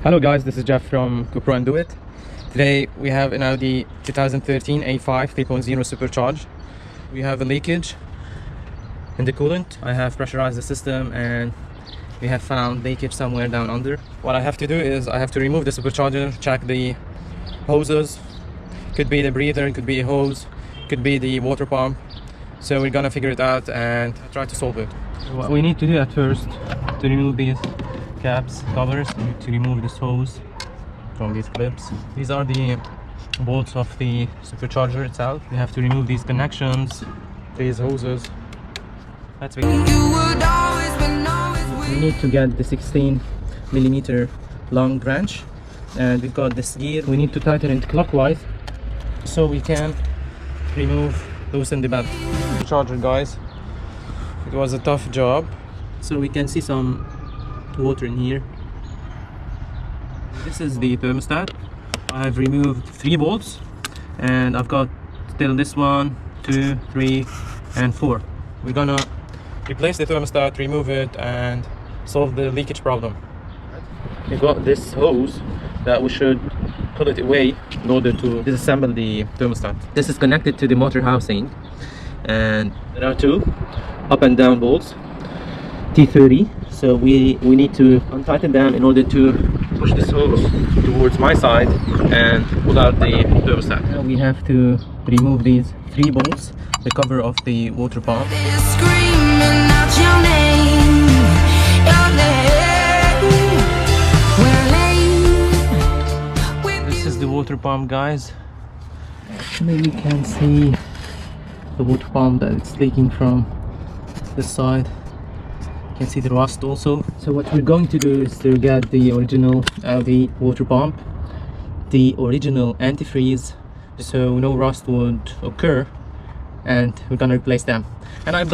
Hello guys, this is Jeff from GoPro Do It. Today we have an Audi 2013 A5 3.0 Supercharger. We have a leakage in the coolant. I have pressurized the system and we have found leakage somewhere down under. What I have to do is I have to remove the supercharger, check the hoses. Could be the breather, could be a hose, could be the water pump. So we're gonna figure it out and try to solve it. What we need to do at first to remove these caps covers, we need to remove this hose from these clips. These are the bolts of the supercharger itself. We have to remove these connections, these hoses. That's it. We need to get the 16mm long wrench, and we've got this gear. We need to tighten it clockwise so we can loosen the belt. Charger, guys, it was a tough job. So we can see some water in here. This is the thermostat. I've removed 3 bolts and I've got still this 1, 2, 3 and 4. We're gonna replace the thermostat, remove it and solve the leakage problem. We've got this hose that we should pull it away in order to disassemble the thermostat. This is connected to the motor housing and there are 2 up and down bolts, T30. So we need to untighten them in order to push this hose towards my side and pull out the thermostat. Now we have to remove these 3 bolts, the cover of the water pump. This is the water pump, guys. Maybe you can see the water pump that it's leaking from this side. You can see the rust also. So what we're going to do is to get the original Audi water pump, the original antifreeze, so no rust would occur, and we're gonna replace them. And I believe